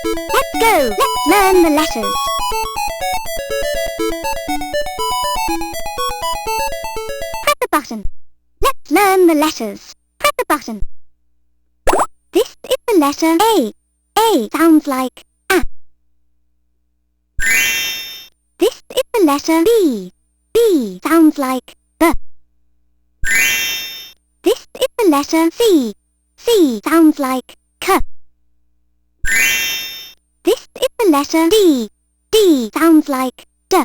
Let's go! Let's learn the letters. Press the button. Let's learn the letters. Press the button. This is the letter A. A sounds like A. This is the letter B. B sounds like B. This is the letter C. C sounds like K. This is the letter D. D sounds like D.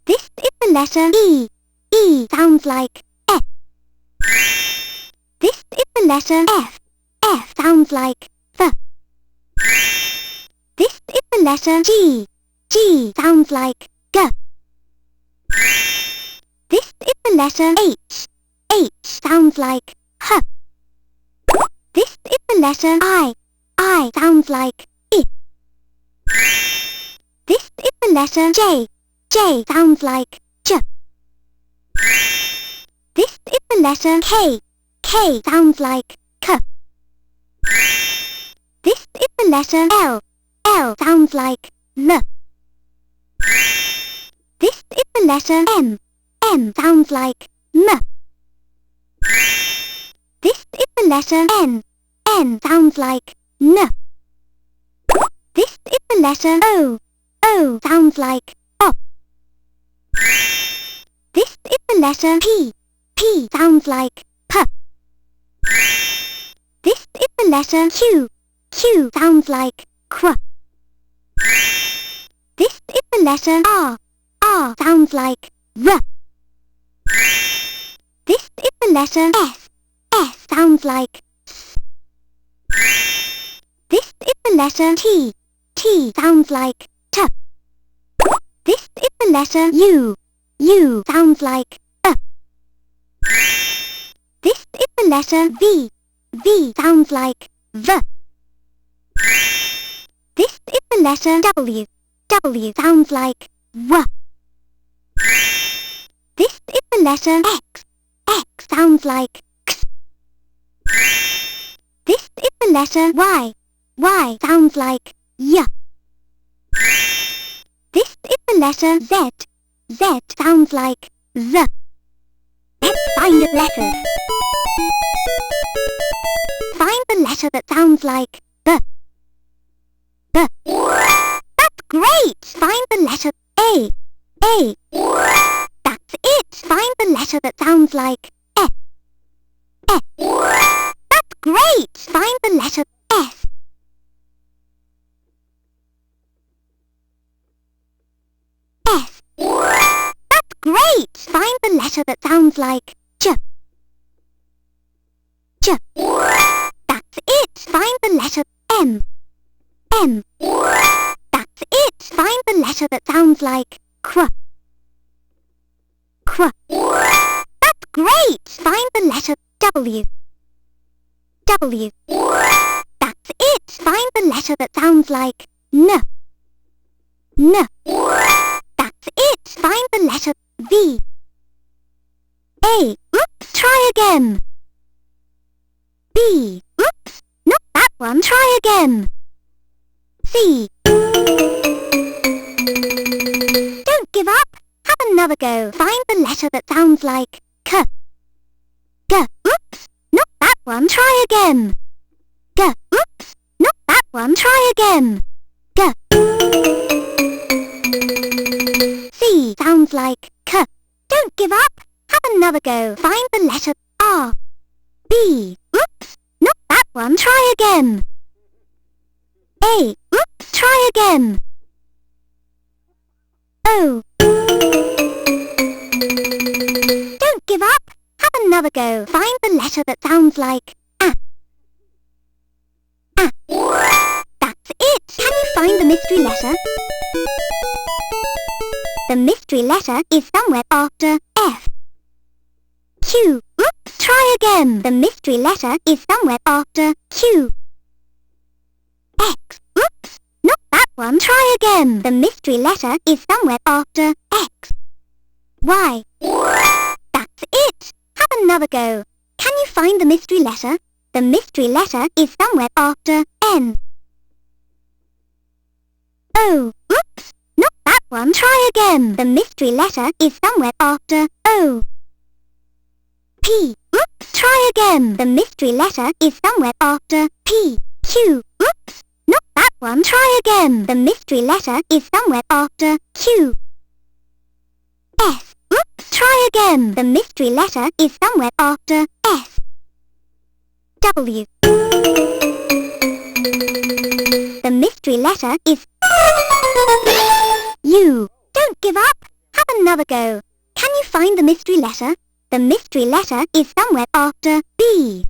This is the letter E. E sounds like F. This is the letter F. F sounds like F. This is the letter G. G sounds like G. This is the letter H. H sounds like H. This is the letter I. I sounds like I. This is the letter J. J sounds like J. This is the letter K. K sounds like K. This is the letter L. L sounds like L. This is the letter M. M sounds like M. This is the letter N. N sounds like N. This is the letter O. O sounds like O. This is the letter P. P sounds like P. This is the letter Q. Q sounds like Q. This is the letter R. R sounds like R. This is the letter S. S sounds like S. This is the letter T. T sounds like T. This is the letter U. U sounds like U. This is the letter V. V sounds like V. This is the letter W. W sounds like W. This is the letter X. X sounds like X. This is the letter Y. Y sounds like Y. This is the letter Z. Z sounds like Z. Let's find the letters. Find the letter that sounds like B. B. That's great! Find the letter A. A. That's it! Find the letter that sounds like F. F. That's great! Find the letter S. S. That's great! Find the letter that sounds like J. J. That's it! Find the letter M. M. That's it! Find the letter that sounds like Q. Q. That's great! Find the letter W. W. That's it! Find the letter that sounds like N. N. That's it! Find the letter V. A. Oops! Try again. B. Oops! Not that one. Try again. C. Don't give up. Have another go. Find the letter that sounds like K. G. Oops! Not that one. Try again. G. Oops! Not that one. Try again. G. C sounds like K. Don't give up. Have another go. Find the letter R. B. Oops! Not that one. Try again. A. Oops! Try again. O. Don't give up. Have another go. Find the letter that sounds like A. A. That's it. Can you find the mystery letter? The mystery letter is somewhere after F. Q. Oops! Try again. The mystery letter is somewhere after Q. X. Oops! Not that one. Try again. The mystery letter is somewhere after X. Y. That's it. Have another go. Can you find the mystery letter? The mystery letter is somewhere after N. O. Oops! Not that one. Try again. The mystery letter is somewhere after O. P. Oops! Try again. The mystery letter is somewhere after P. Q. Oops! Not that one. Try again. The mystery letter is somewhere after Q. S. Oops! Try again. The mystery letter is somewhere after S. W. The mystery letter is U. Don't give up. Have another go. Can you find the mystery letter? The mystery letter is somewhere after B.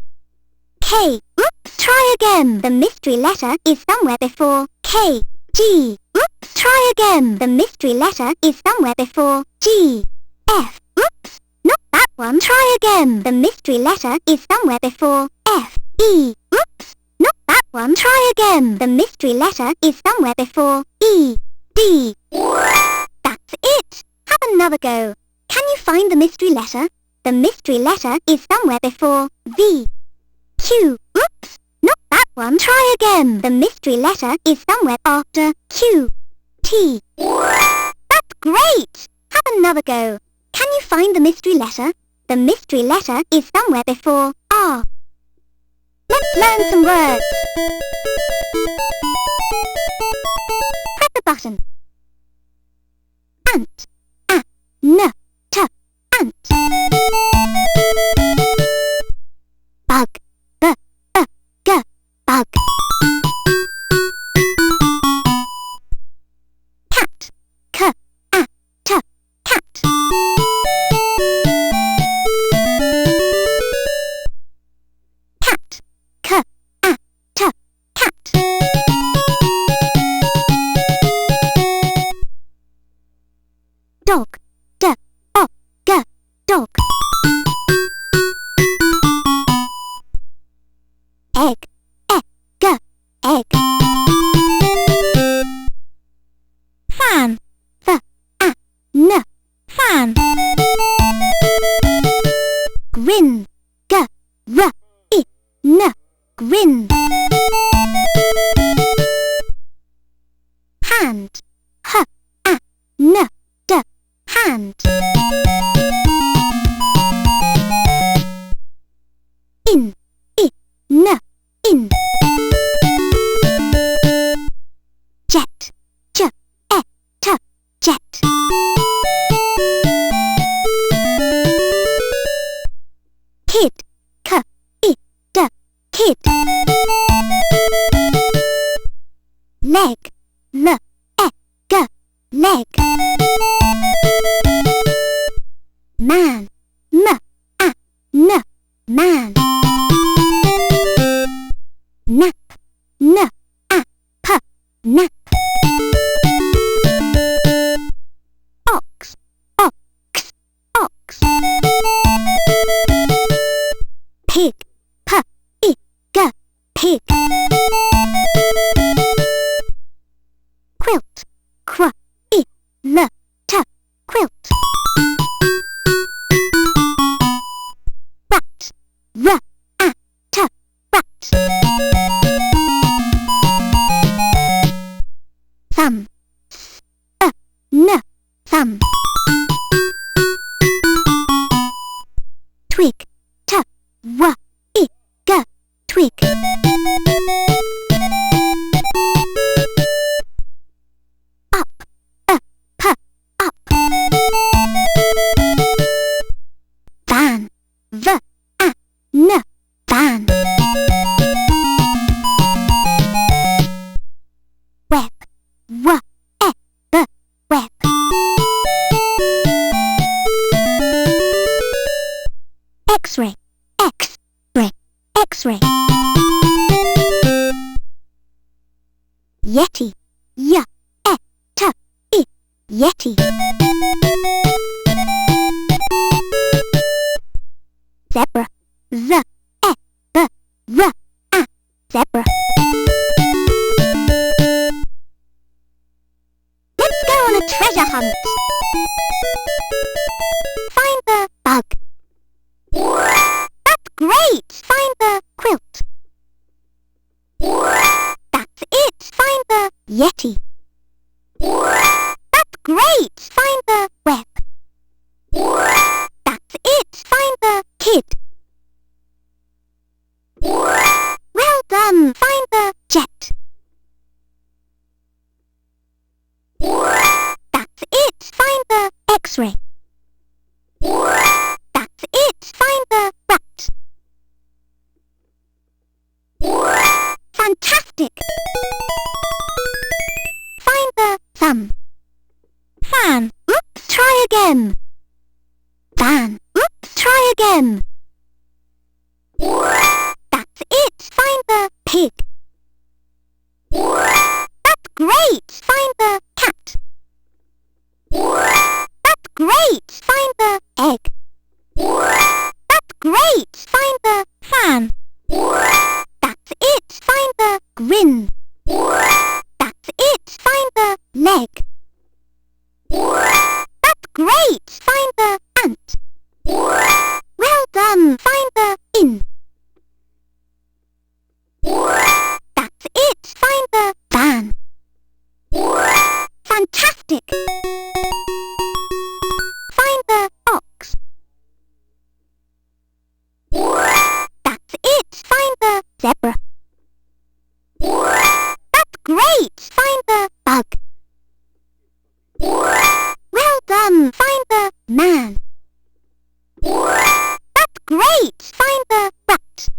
K. Oops! Try again. The mystery letter is somewhere before K. G. Oops! Try again. The mystery letter is somewhere before G. F. Oops! Not that one. Try again. The mystery letter is somewhere before F. E. Oops! Not that one. Try again. The mystery letter is somewhere before E. D. That's it. Have another go. Can you find the mystery letter? The mystery letter is somewhere before V. Q. Oops! Not that one. Try again. The mystery letter is somewhere after Q. T. That's great. Have another go. Can you find the mystery letter? The mystery letter is somewhere before R. Let's learn some words. Press the button. Ant. A. N. T. Ant. Bug. B. G. Bug. Cat. K. A. T. Cat. Cat. K. A. T. Cat. Dog. D. O. G. Dog. Egg. E. G. Egg. Fan. F. A. N. Fan. Grin. G. R. I. N. Grin. Hand. H. A. N. D. Hand. In. I. N. In. Jet. J. E. T. Jet. Kid. K. I. D. Kid. Leg. L. E. G. Leg. Man. M. A. N. Man. Nap. N. A. P. Nap. Ox. Ox. Ox. Pig. P. I. G. Pig. Quilt. Qu. I. L. T. Quilt. Rat. R. A. T. Rat. Thumb. S. N. Thumb. Twig. T. W. I. G. Twig. Up. P. Up. Van. V. A. N. Van. Web. W. E. B. Web. X-ray. X-ray. X-ray. Yeti. Y. E. T. I. Yeti. Zebra. Z. E. B. R. A. Zebra. Let's go on a treasure hunt. Find the bug. That's great! Find the quilt. That's it! Find the yeti. X-ray. That's it. Find the rat. Fantastic. Find the thumb. Fan. Oops, try again. Van. Oops, try again. That's it. Find the pig. That's great. Find the cat. That's great. Find the egg. That's great. Find the fan. That's it. Find the grin. That's it. Find the leg. That's great. Find the ant. Well done. Find the in. That's it. Find the van. Fantastic. Find the ox. That's it. Find the zebra. That's great. Find the bug. Well done. Find the man. That's great. Find the rat.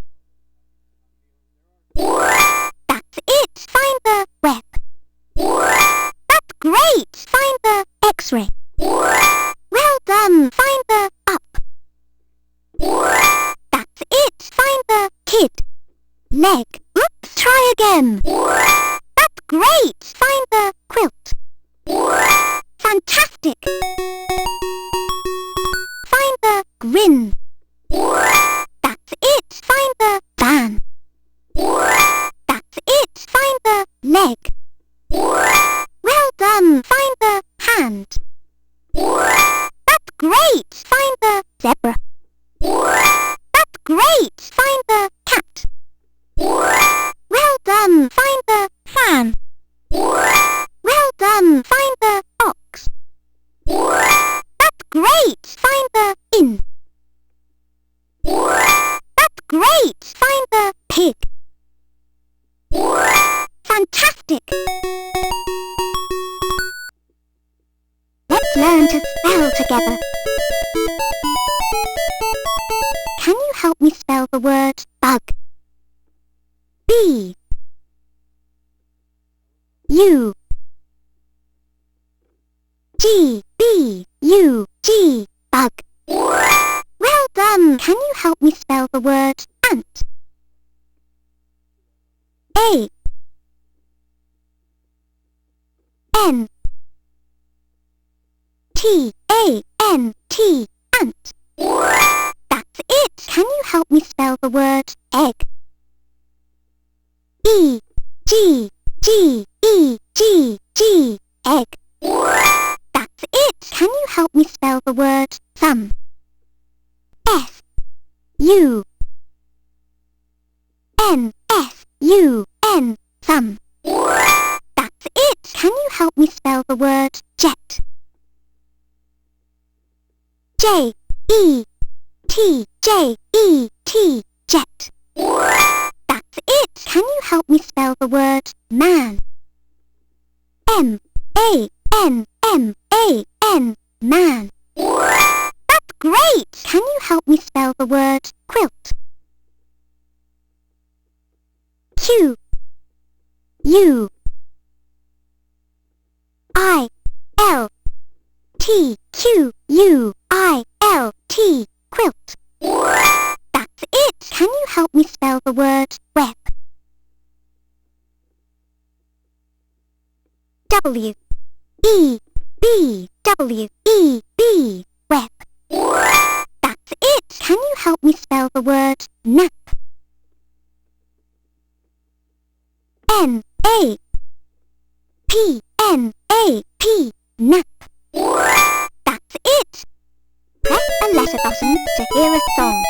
That's it. Find the web. That's great. Find the X-ray. Well done. Find the up. That's it. Find the kid. Leg. Oops, try again. That's great. Find the quilt. Fantastic. Find the grin. That's it. Find the van. That's it. Find the leg. Well done. Find the hand. That's great. Find the zebra. That's great. Find the cat. Well done. Find the fan. Well done. Find the ox. That's great. Find the in. That's great. Find the pig. Fantastic. Let's learn to spell together. Can you help me spell the word bug? B U G B U G bug. Well done. Can you help me spell the word ant? A N T A N T ant. That's it. Can you help me spell the word egg? E G G E G G egg. That's it. Can you help me spell the word thumb? F U N F U N thumb. That's it. Can you help me spell the word jet? J E T J E T jet. That's it. Can you help me spell the word man? M A N M A N man. That's great. Can you help me spell the word quilt? Q U I L T Q U I L T quilt. That's it. Can you help me spell the word web? W E B W E B web. That's it. Can you help me spell the word nap? N A P N A P nap. That's it. Press a letter button to hear a song.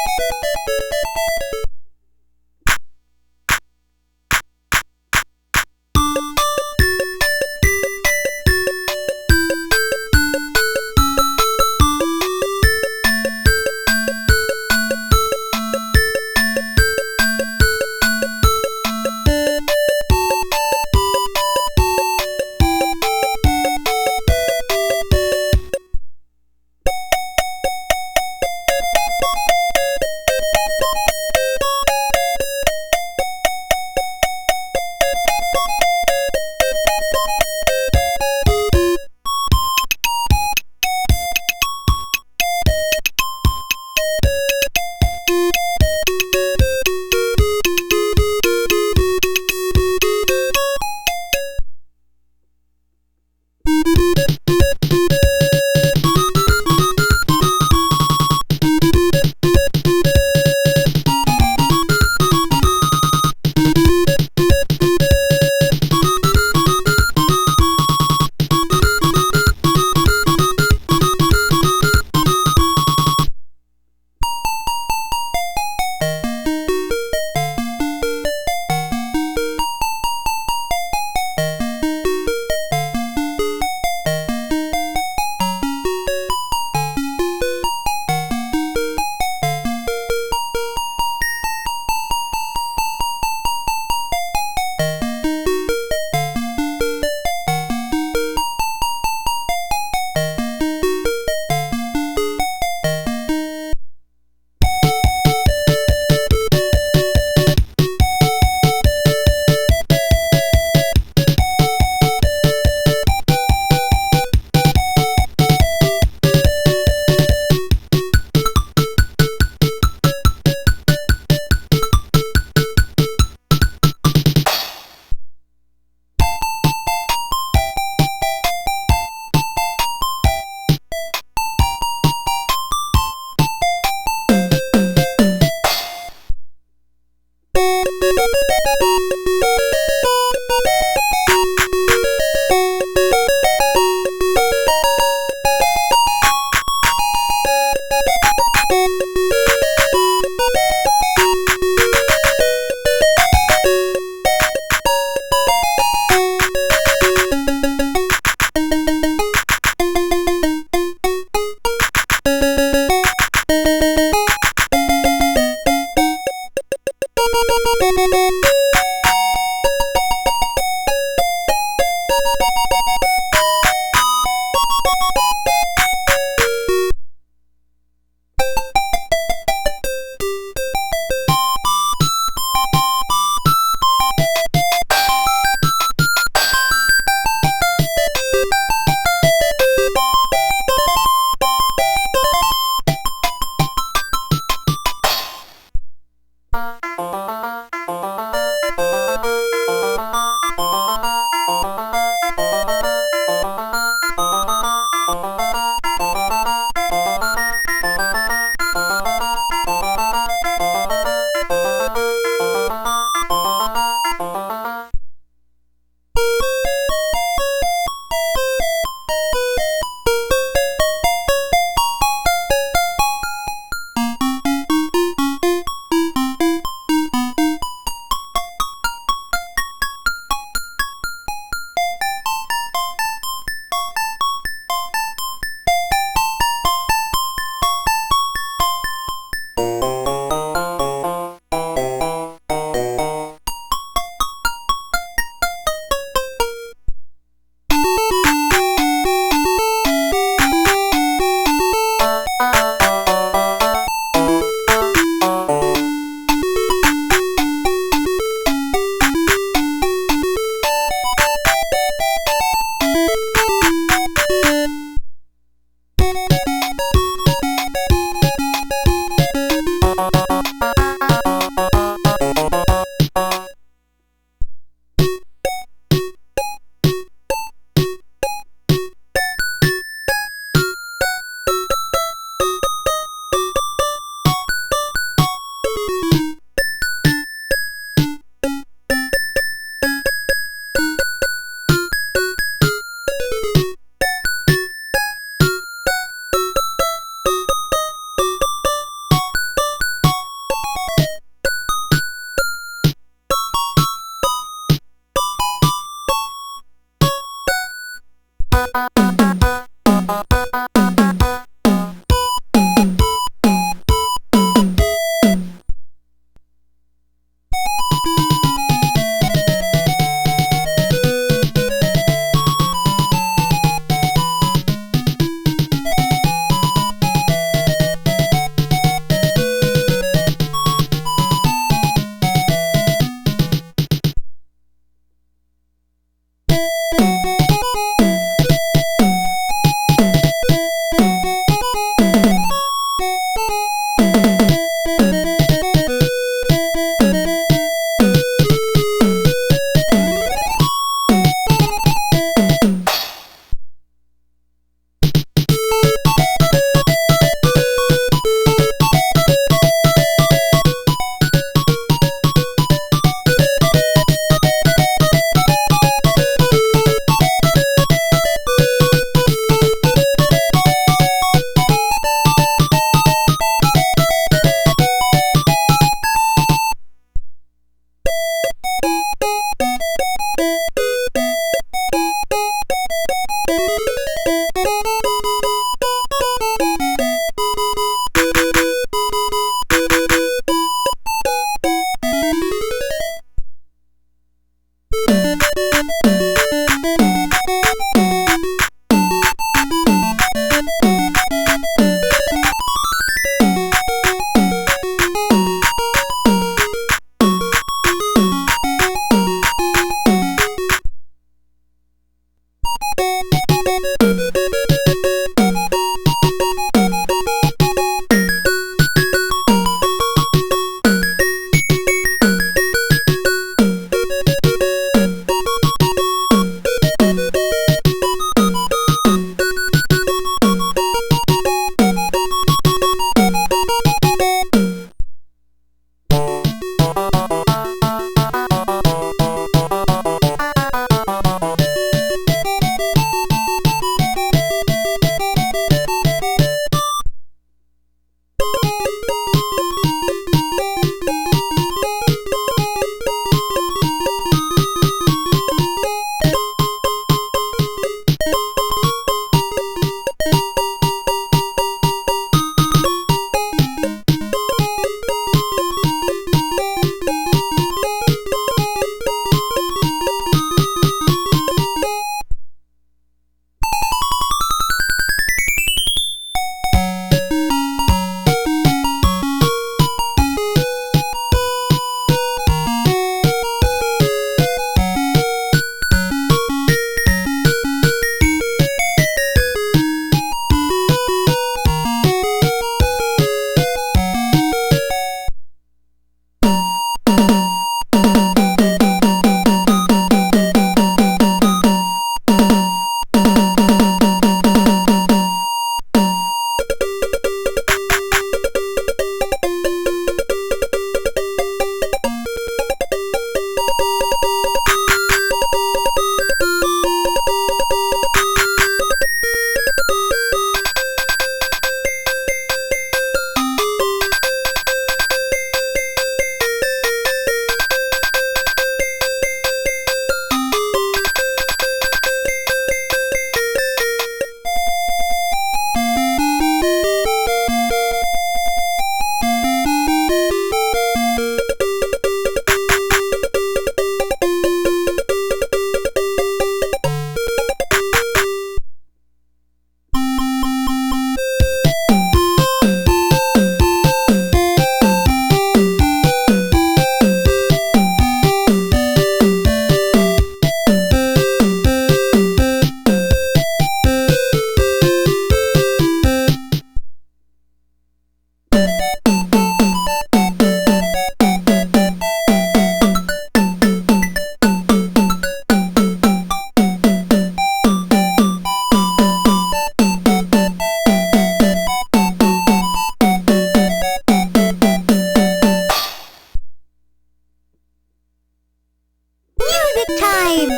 Music time!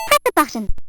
Press the button.